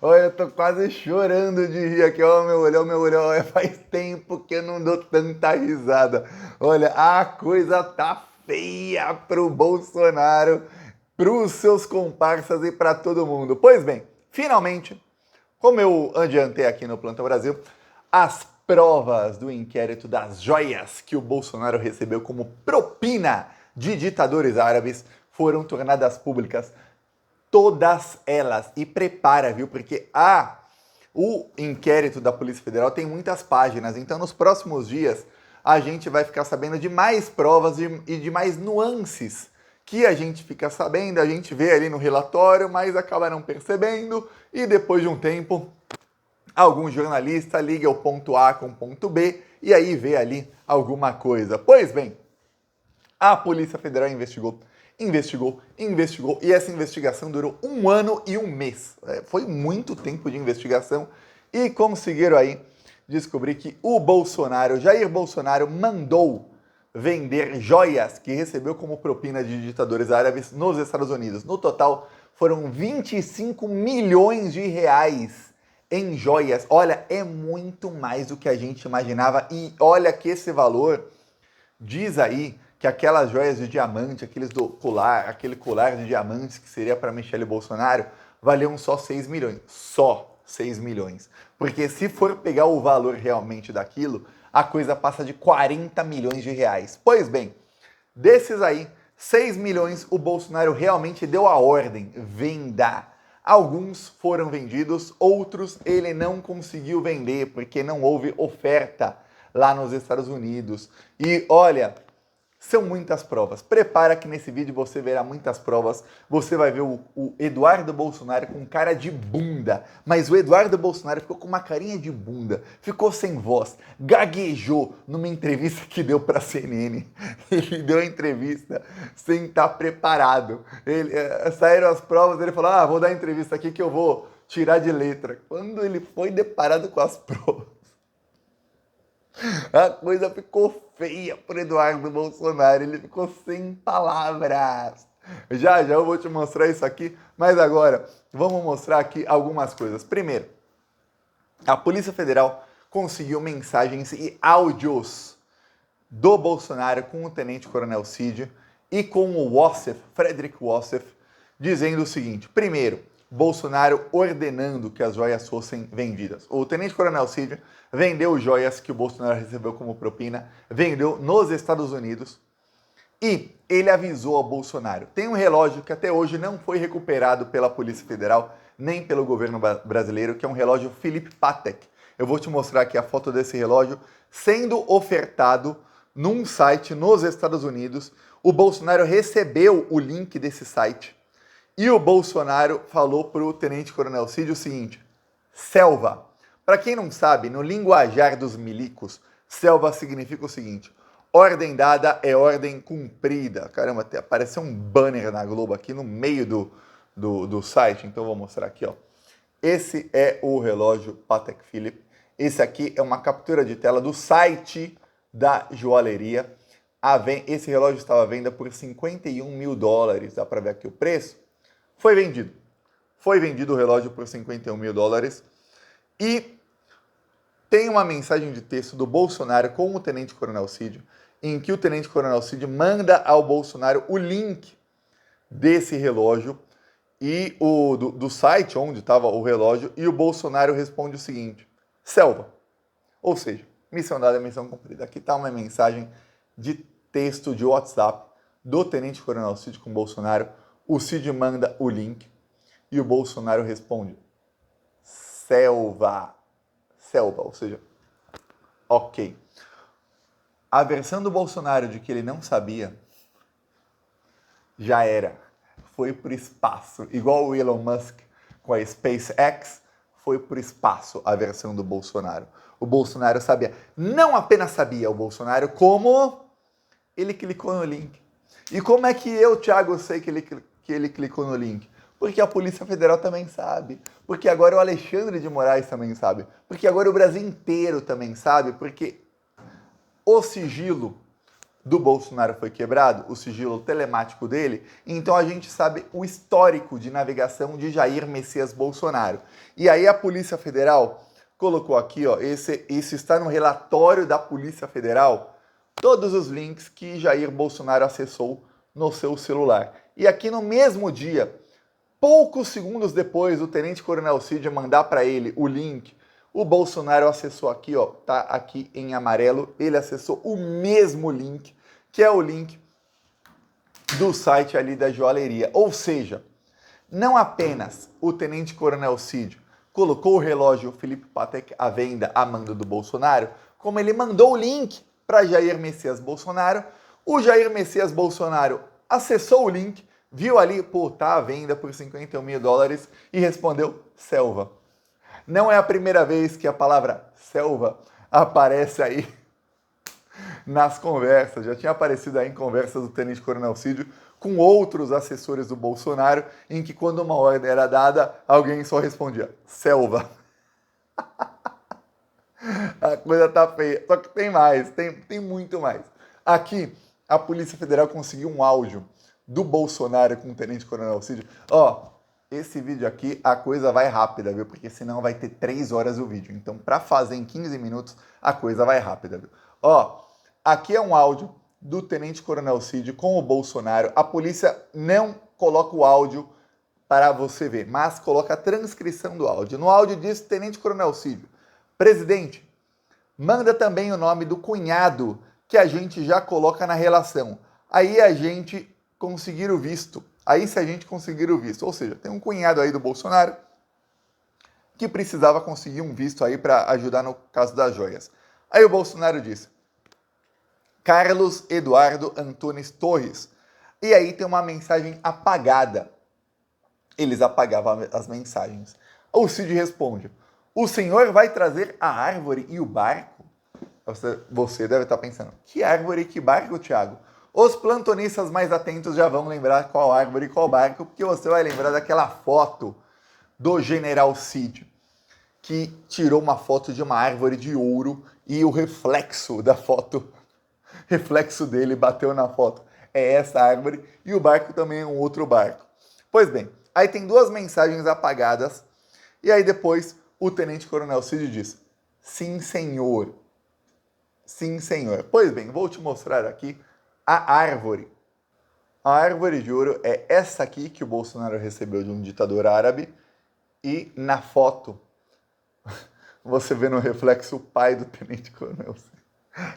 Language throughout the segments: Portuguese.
Olha, eu tô quase chorando de rir aqui, ó, meu olho, olha, faz tempo que eu não dou tanta risada. Olha, a coisa tá feia pro Bolsonaro, pros seus comparsas e para todo mundo. Pois bem, finalmente, como eu adiantei aqui no Plantão Brasil, as provas do inquérito das joias que o Bolsonaro recebeu como propina de ditadores árabes foram tornadas públicas. Todas elas. E prepara, viu? Porque o inquérito da Polícia Federal tem muitas páginas. Então, nos próximos dias, a gente vai ficar sabendo de mais provas e de mais nuances que a gente fica sabendo, a gente vê ali no relatório, mas acaba não percebendo. E depois de um tempo, algum jornalista liga o ponto A com o ponto B e aí vê ali alguma coisa. Pois bem, a Polícia Federal investigou e essa investigação durou 1 ano e 1 mês. Foi muito tempo de investigação e conseguiram aí descobrir que o Bolsonaro, Jair Bolsonaro, mandou vender joias que recebeu como propina de ditadores árabes nos Estados Unidos. No total, foram 25 milhões de reais em joias. Olha, é muito mais do que a gente imaginava e olha que esse valor diz aí que aquelas joias de diamante, aquele colar de diamantes que seria para Michele Bolsonaro, valiam só 6 milhões. Só 6 milhões. Porque se for pegar o valor realmente daquilo, a coisa passa de 40 milhões de reais. Pois bem, desses aí, 6 milhões o Bolsonaro realmente deu a ordem, venda. Alguns foram vendidos, outros ele não conseguiu vender porque não houve oferta lá nos Estados Unidos. E olha, são muitas provas. Prepara que nesse vídeo você verá muitas provas. Você vai ver o Eduardo Bolsonaro com cara de bunda. Mas o Eduardo Bolsonaro ficou com uma carinha de bunda. Ficou sem voz. Gaguejou numa entrevista que deu para a CNN. Ele deu a entrevista sem estar preparado. Saíram as provas, ele falou, vou dar entrevista aqui que eu vou tirar de letra. Quando ele foi deparado com as provas, a coisa ficou feia para Eduardo Bolsonaro, ele ficou sem palavras. Já eu vou te mostrar isso aqui, mas agora vamos mostrar aqui algumas coisas. Primeiro, a Polícia Federal conseguiu mensagens e áudios do Bolsonaro com o Tenente Coronel Cid e com o Frederick Wassef, dizendo o seguinte. Primeiro, Bolsonaro ordenando que as joias fossem vendidas. O Tenente Coronel Cid vendeu joias que o Bolsonaro recebeu como propina, vendeu nos Estados Unidos e ele avisou ao Bolsonaro. Tem um relógio que até hoje não foi recuperado pela Polícia Federal, nem pelo governo brasileiro, que é um relógio Philippe Patek. Eu vou te mostrar aqui a foto desse relógio sendo ofertado num site nos Estados Unidos. O Bolsonaro recebeu o link desse site e o Bolsonaro falou para o Tenente Coronel Cid o seguinte: selva. Para quem não sabe, no linguajar dos milicos, selva significa o seguinte: ordem dada é ordem cumprida. Caramba, apareceu um banner na Globo aqui no meio do site, então eu vou mostrar aqui, ó. Esse é o relógio Patek Philippe. Esse aqui é uma captura de tela do site da joalheria. Esse relógio estava à venda por 51 mil dólares. Dá para ver aqui o preço? Foi vendido. Foi vendido o relógio por 51 mil dólares. E tem uma mensagem de texto do Bolsonaro com o Tenente Coronel Cid, em que o Tenente Coronel Cid manda ao Bolsonaro o link desse relógio e do site onde estava o relógio, e o Bolsonaro responde o seguinte: selva. Ou seja, missão dada, missão cumprida. Aqui está uma mensagem de texto de WhatsApp do Tenente Coronel Cid com o Bolsonaro. O Cid manda o link e o Bolsonaro responde: selva. Selva, ou seja, ok. A versão do Bolsonaro de que ele não sabia já era. Foi para o espaço. Igual o Elon Musk com a SpaceX, foi para o espaço a versão do Bolsonaro. O Bolsonaro sabia. Não apenas sabia o Bolsonaro, como ele clicou no link. E como é que eu, Thiago, sei que ele clicou no link? Porque a Polícia Federal também sabe. Porque agora o Alexandre de Moraes também sabe. Porque agora o Brasil inteiro também sabe. Porque o sigilo do Bolsonaro foi quebrado, o sigilo telemático dele, então a gente sabe o histórico de navegação de Jair Messias Bolsonaro. E aí a Polícia Federal colocou aqui, ó, isso está no relatório da Polícia Federal, todos os links que Jair Bolsonaro acessou no seu celular. E aqui no mesmo dia, poucos segundos depois do Tenente Coronel Cid mandar para ele o link, o Bolsonaro acessou aqui, ó, tá aqui em amarelo, ele acessou o mesmo link, que é o link do site ali da joalheria. Ou seja, não apenas o Tenente Coronel Cid colocou o relógio Felipe Patek à venda a mando do Bolsonaro, como ele mandou o link para Jair Messias Bolsonaro, o Jair Messias Bolsonaro acessou o link, viu ali, pô, tá à venda por $51 mil e respondeu selva. Não é a primeira vez que a palavra selva aparece aí nas conversas. Já tinha aparecido aí em conversas do Tenente Coronel Cid com outros assessores do Bolsonaro, em que quando uma ordem era dada, alguém só respondia selva. A coisa tá feia. Só que tem mais, tem muito mais. Aqui, a Polícia Federal conseguiu um áudio do Bolsonaro com o Tenente Coronel Cid. Ó, esse vídeo aqui, a coisa vai rápida, viu? Porque senão vai ter 3 horas o vídeo. Então, para fazer em 15 minutos, a coisa vai rápida, viu? Ó, aqui é um áudio do Tenente Coronel Cid com o Bolsonaro. A polícia não coloca o áudio para você ver, mas coloca a transcrição do áudio. No áudio diz Tenente Coronel Cid: presidente, manda também o nome do cunhado que a gente já coloca na relação. Aí a gente conseguir o visto. Aí se a gente conseguir o visto. Ou seja, tem um cunhado aí do Bolsonaro que precisava conseguir um visto aí para ajudar no caso das joias. Aí o Bolsonaro disse: Carlos Eduardo Antunes Torres. E aí tem uma mensagem apagada. Eles apagavam as mensagens. O Cid responde: o senhor vai trazer a árvore e o barco? Você deve estar pensando: que árvore e que barco, Thiago? Os plantonistas mais atentos já vão lembrar qual árvore e qual barco, porque você vai lembrar daquela foto do General Cid, que tirou uma foto de uma árvore de ouro e o reflexo da foto, reflexo dele bateu na foto. É essa árvore, e o barco também é um outro barco. Pois bem, aí tem 2 mensagens apagadas, e aí depois o Tenente Coronel Cid diz: sim, senhor. Sim, senhor. Pois bem, vou te mostrar aqui a árvore. A árvore de ouro é essa aqui que o Bolsonaro recebeu de um ditador árabe, e na foto você vê no reflexo o pai do Tenente Coronel Cid.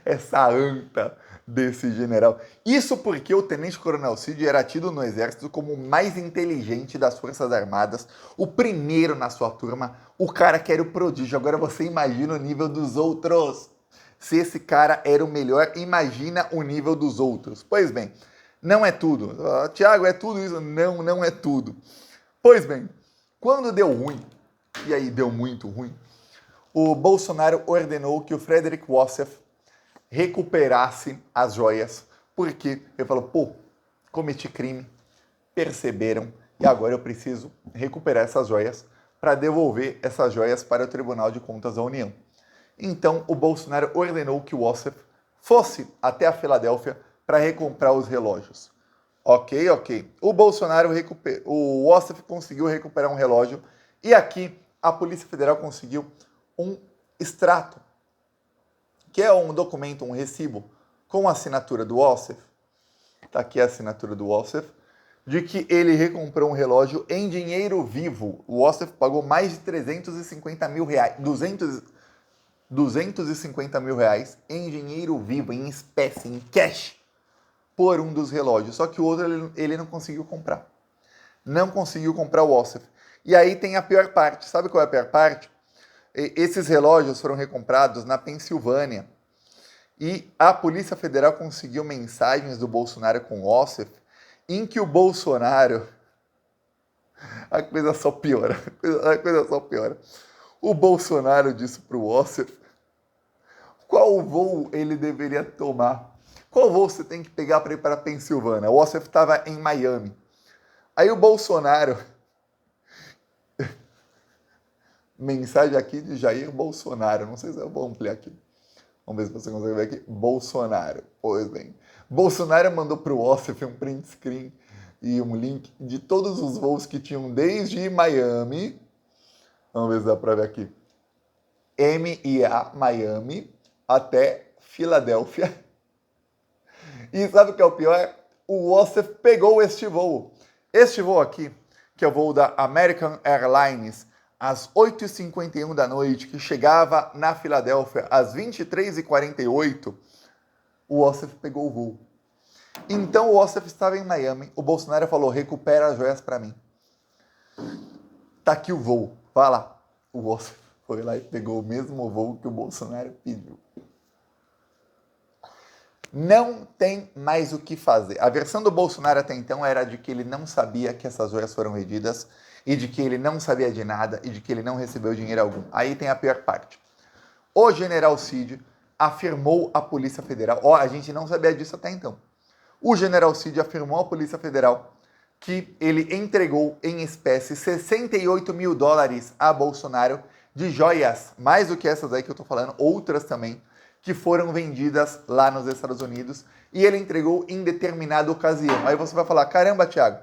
Essa anta desse general. Isso porque o Tenente Coronel Cid era tido no exército como o mais inteligente das Forças Armadas, o primeiro na sua turma, o cara que era o prodígio. Agora você imagina o nível dos outros. Se esse cara era o melhor, imagina o nível dos outros. Pois bem, não é tudo. Tiago, é tudo isso? Não, não é tudo. Pois bem, quando deu ruim, e aí deu muito ruim, o Bolsonaro ordenou que o Frederick Wassef recuperasse as joias, porque ele falou: pô, cometi crime, perceberam, e agora eu preciso recuperar essas joias para devolver essas joias para o Tribunal de Contas da União. Então o Bolsonaro ordenou que o Wassef fosse até a Filadélfia para recomprar os relógios. Ok. O Wassef conseguiu recuperar um relógio, e aqui a Polícia Federal conseguiu um extrato, que é um documento, um recibo, com a assinatura do Wassef. Está aqui a assinatura do Wassef, de que ele recomprou um relógio em dinheiro vivo. O Wassef pagou mais de 350 mil reais, 250 mil reais em dinheiro vivo, em espécie, em cash, por um dos relógios. Só que o outro ele não conseguiu comprar. Não conseguiu comprar o Wassef. E aí tem a pior parte. Sabe qual é a pior parte? Esses relógios foram recomprados na Pensilvânia. E a Polícia Federal conseguiu mensagens do Bolsonaro com o Wassef, em que o Bolsonaro... A coisa só piora. A coisa só piora. O Bolsonaro disse para o Wassef qual voo ele deveria tomar. Qual voo você tem que pegar para ir para a Pensilvânia? O Wassef estava em Miami. Aí o Bolsonaro... Mensagem aqui de Jair Bolsonaro. Não sei se eu vou ampliar aqui. Vamos ver se você consegue ver aqui. Bolsonaro. Pois bem. Bolsonaro mandou para o Ossef um print screen e um link de todos os voos que tinham desde Miami, vamos ver se dá para ver aqui, MIA, Miami, até Filadélfia. E sabe o que é o pior? O Ossef pegou este voo. Este voo aqui, que é o voo da American Airlines, às 8h51 da noite, que chegava na Filadélfia às 23h48, o Ossef pegou o voo. Então o Ossef estava em Miami, o Bolsonaro falou, recupera as joias para mim. Tá aqui o voo, vai lá. O Ossef foi lá e pegou o mesmo voo que o Bolsonaro pediu. Não tem mais o que fazer. A versão do Bolsonaro até então era de que ele não sabia que essas joias foram vendidas e de que ele não sabia de nada e de que ele não recebeu dinheiro algum. Aí tem a pior parte. O general Cid afirmou à Polícia Federal, a gente não sabia disso até então. O general Cid afirmou à Polícia Federal que ele entregou em espécie 68 mil dólares a Bolsonaro de joias, mais do que essas aí que eu tô falando, outras também, que foram vendidas lá nos Estados Unidos, e ele entregou em determinada ocasião. Aí você vai falar, caramba, Thiago,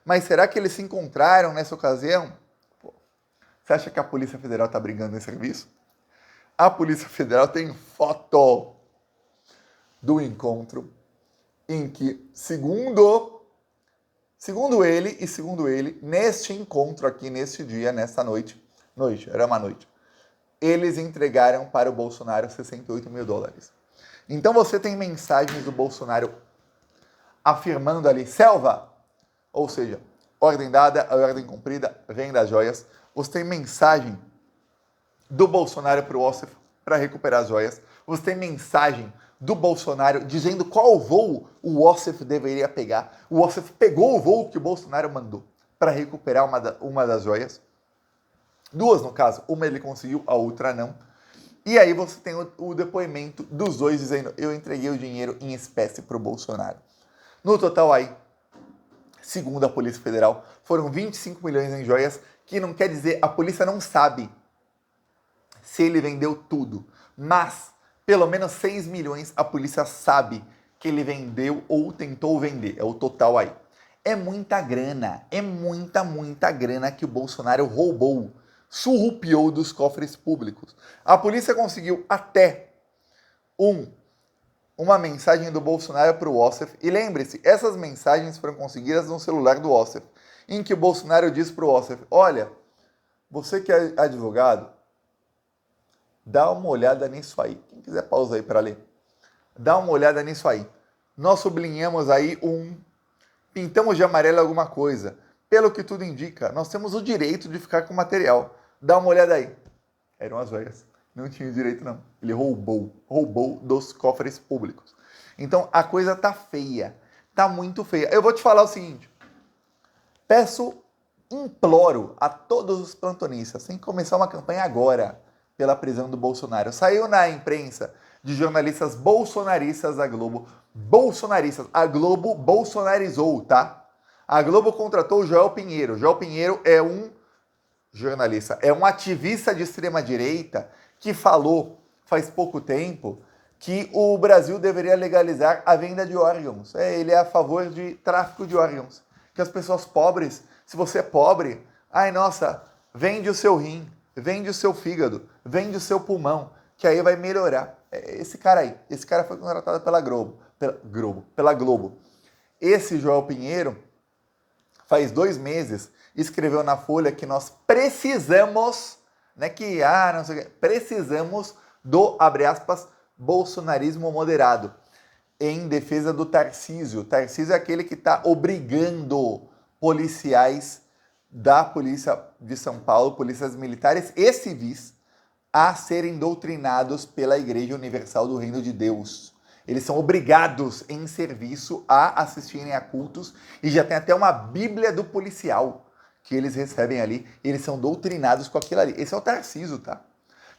mas será que eles se encontraram nessa ocasião? Pô, você acha que a Polícia Federal está brigando nesse serviço? A Polícia Federal tem foto do encontro em que, segundo ele, neste encontro aqui, neste dia, nesta noite, era uma noite, eles entregaram para o Bolsonaro 68 mil dólares. Então você tem mensagens do Bolsonaro afirmando ali, selva, ou seja, ordem dada, a ordem cumprida, venda das joias. Você tem mensagem do Bolsonaro para o Ossef para recuperar as joias. Você tem mensagem do Bolsonaro dizendo qual voo o Ossef deveria pegar. O Ossef pegou o voo que o Bolsonaro mandou para recuperar uma das joias. Duas, no caso. Uma ele conseguiu, a outra não. E aí você tem o depoimento dos dois dizendo, eu entreguei o dinheiro em espécie para o Bolsonaro. No total aí, segundo a Polícia Federal, foram 25 milhões em joias, que não quer dizer, a polícia não sabe se ele vendeu tudo, mas pelo menos 6 milhões a polícia sabe que ele vendeu ou tentou vender, é o total aí. É muita grana que o Bolsonaro roubou, surrupiou dos cofres públicos. A polícia conseguiu até uma mensagem do Bolsonaro para o Ossef, e lembre-se, essas mensagens foram conseguidas no celular do Ossef, em que o Bolsonaro disse para o Ossef, olha, você que é advogado, dá uma olhada nisso aí. Quem quiser pausa aí para ler. Dá uma olhada nisso aí. Nós sublinhamos aí pintamos de amarelo alguma coisa. Pelo que tudo indica, nós temos o direito de ficar com o material. Dá uma olhada aí. Eram as joias. Não tinha direito, não. Ele roubou dos cofres públicos. Então, a coisa tá feia. Tá muito feia. Eu vou te falar o seguinte. Imploro a todos os plantonistas, tem que começar uma campanha agora pela prisão do Bolsonaro. Saiu na imprensa de jornalistas bolsonaristas da Globo. Bolsonaristas. A Globo bolsonarizou, tá? A Globo contratou o Joel Pinheiro. Joel Pinheiro é um jornalista, é um ativista de extrema-direita que falou faz pouco tempo que o Brasil deveria legalizar a venda de órgãos. Ele é a favor de tráfico de órgãos. Que as pessoas pobres, se você é pobre, ai nossa, vende o seu rim, vende o seu fígado, vende o seu pulmão, que aí vai melhorar. Esse cara foi contratado pela Globo. Esse Joel Pinheiro, faz 2 meses, escreveu na Folha que nós precisamos, precisamos do, abre aspas, bolsonarismo moderado, em defesa do Tarcísio. Tarcísio é aquele que está obrigando policiais da Polícia de São Paulo, polícias militares e civis, a serem doutrinados pela Igreja Universal do Reino de Deus. Eles são obrigados em serviço a assistirem a cultos e já tem até uma Bíblia do policial que eles recebem ali. Eles são doutrinados com aquilo ali. Esse é o Tarcísio, tá?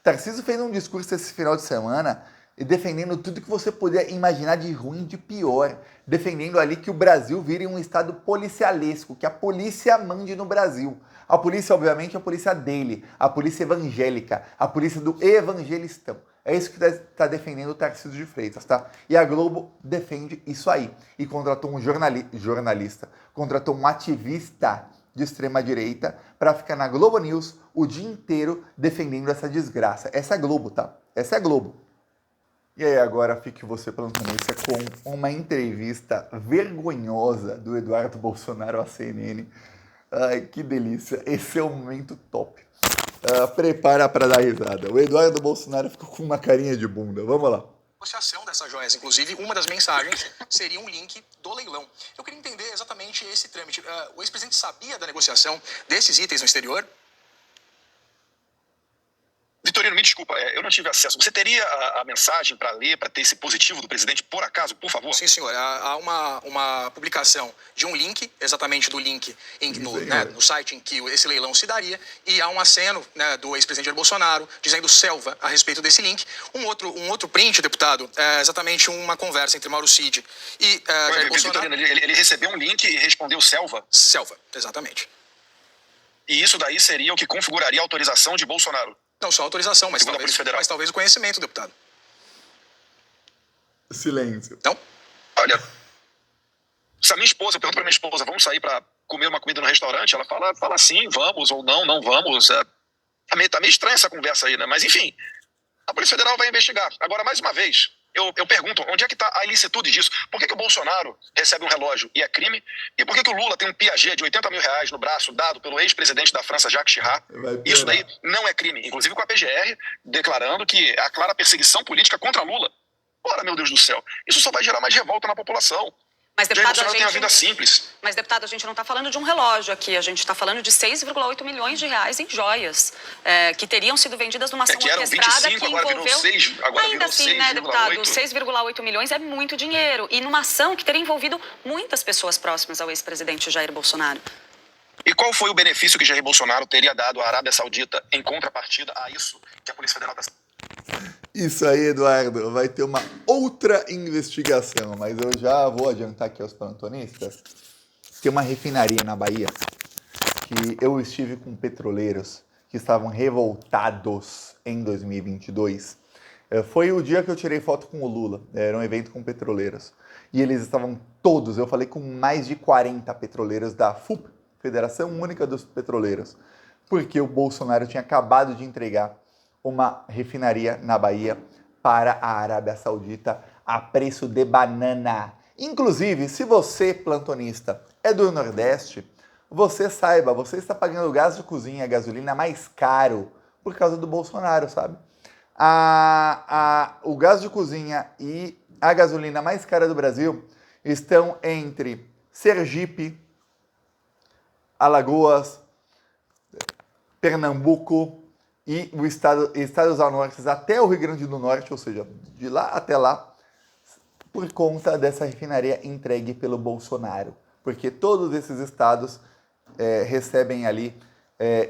Tarcísio fez um discurso esse final de semana defendendo tudo que você podia imaginar de ruim e de pior. Defendendo ali que o Brasil vire um estado policialesco, que a polícia mande no Brasil. A polícia, obviamente, é a polícia dele, a polícia evangélica, a polícia do evangelistão. É isso que está defendendo o Tarcísio de Freitas, tá? E a Globo defende isso aí. E contratou um jornalista, contratou um ativista de extrema-direita para ficar na Globo News o dia inteiro defendendo essa desgraça. Essa é a Globo, tá? Essa é a Globo. E aí agora fique você, plantonista, com uma entrevista vergonhosa do Eduardo Bolsonaro à CNN. Ai, que delícia. Esse é o momento top. Prepara para dar risada. O Eduardo Bolsonaro ficou com uma carinha de bunda. Vamos lá. Negociação dessas joias, inclusive, uma das mensagens seria um link do leilão. Eu queria entender exatamente esse trâmite. O ex-presidente sabia da negociação desses itens no exterior? Vitorino, me desculpa, eu não tive acesso. Você teria a mensagem para ler, para ter esse positivo do presidente, por acaso, por favor? Sim, senhor. Há uma publicação de um link, exatamente do link no site em que esse leilão se daria, e há um aceno, né, do ex-presidente Jair Bolsonaro dizendo selva a respeito desse link. Um outro print, deputado, é exatamente uma conversa entre Mauro Cid e Jair Bolsonaro. Vitorino, ele recebeu um link e respondeu selva? Selva, exatamente. E isso daí seria o que configuraria a autorização de Bolsonaro? Não só autorização, mas talvez o conhecimento, deputado. Silêncio. Não? Olha, se a minha esposa, eu pergunto pra minha esposa, vamos sair pra comer uma comida no restaurante? Ela fala sim, vamos, ou não vamos. Tá meio estranha essa conversa aí, né? Mas enfim, a Polícia Federal vai investigar. Agora, mais uma vez, eu pergunto, onde é que está a ilicitude disso? Por que o Bolsonaro recebe um relógio e é crime? E por que o Lula tem um Piaget de 80 mil reais no braço dado pelo ex-presidente da França, Jacques Chirac? Isso daí não é crime. Inclusive com a PGR declarando que é a clara perseguição política contra Lula. Ora, meu Deus do céu, isso só vai gerar mais revolta na população. Mas, deputado, tem a vida simples. Mas, deputado, a gente não está falando de um relógio aqui, a gente está falando de 6,8 milhões de reais em joias, que teriam sido vendidas numa ação orquestrada 25, que envolveu... Ainda assim, 6, né, deputado, 6,8 milhões é muito dinheiro, e numa ação que teria envolvido muitas pessoas próximas ao ex-presidente Jair Bolsonaro. E qual foi o benefício que Jair Bolsonaro teria dado à Arábia Saudita em contrapartida a isso que a Polícia Federal está... Isso aí, Eduardo, vai ter uma outra investigação, mas eu já vou adiantar aqui aos plantonistas. Tem uma refinaria na Bahia que eu estive com petroleiros que estavam revoltados em 2022. Foi o dia que eu tirei foto com o Lula, era um evento com petroleiros. E eles estavam todos, eu falei com mais de 40 petroleiros da FUP, Federação Única dos Petroleiros, porque o Bolsonaro tinha acabado de entregar uma refinaria na Bahia para a Arábia Saudita a preço de banana. Inclusive, se você, plantonista, é do Nordeste, você saiba, você está pagando gás de cozinha, gasolina mais caro por causa do Bolsonaro, sabe? O gás de cozinha e a gasolina mais cara do Brasil estão entre Sergipe, Alagoas, Pernambuco e o estados ao norte até o Rio Grande do Norte, ou seja, de lá até lá, por conta dessa refinaria entregue pelo Bolsonaro. Porque todos esses estados recebem ali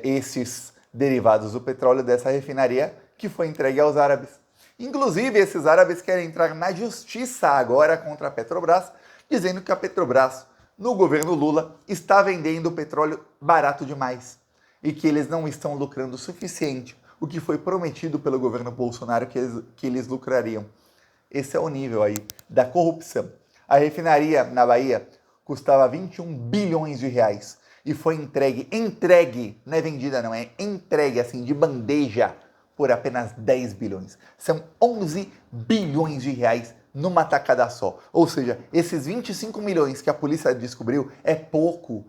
esses derivados do petróleo dessa refinaria que foi entregue aos árabes. Inclusive, esses árabes querem entrar na justiça agora contra a Petrobras, dizendo que a Petrobras, no governo Lula, está vendendo petróleo barato demais e que eles não estão lucrando o suficiente, o que foi prometido pelo governo Bolsonaro que eles lucrariam. Esse é o nível aí da corrupção. A refinaria na Bahia custava 21 bilhões de reais e foi entregue, não é vendida não, é entregue assim de bandeja por apenas 10 bilhões. São 11 bilhões de reais numa tacada só. Ou seja, esses 25 milhões que a polícia descobriu é pouco.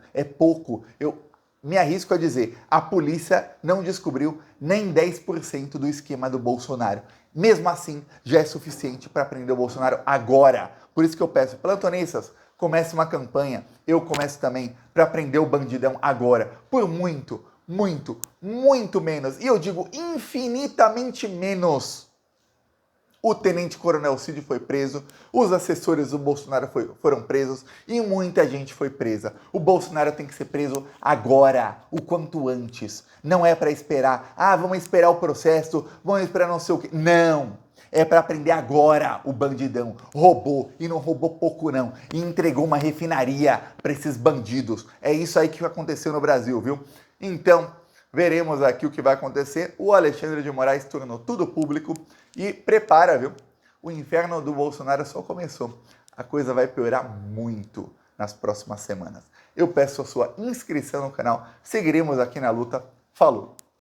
Eu me arrisco a dizer, a polícia não descobriu nem 10% do esquema do Bolsonaro. Mesmo assim, já é suficiente para prender o Bolsonaro agora. Por isso que eu peço, plantonistas, comece uma campanha, eu começo também, para prender o bandidão agora. Por muito menos, e eu digo infinitamente menos. O tenente-coronel Cid foi preso, os assessores do Bolsonaro foram presos e muita gente foi presa. O Bolsonaro tem que ser preso agora, o quanto antes. Não é para esperar, vamos esperar o processo, vamos esperar não sei o quê. Não, é para prender agora o bandidão. Roubou, e não roubou pouco não, e entregou uma refinaria para esses bandidos. É isso aí que aconteceu no Brasil, viu? Então, veremos aqui o que vai acontecer. O Alexandre de Moraes tornou tudo público E prepara, viu? O inferno do Bolsonaro só começou. A coisa vai piorar muito nas próximas semanas. Eu peço a sua inscrição no canal. Seguiremos aqui na luta. Falou!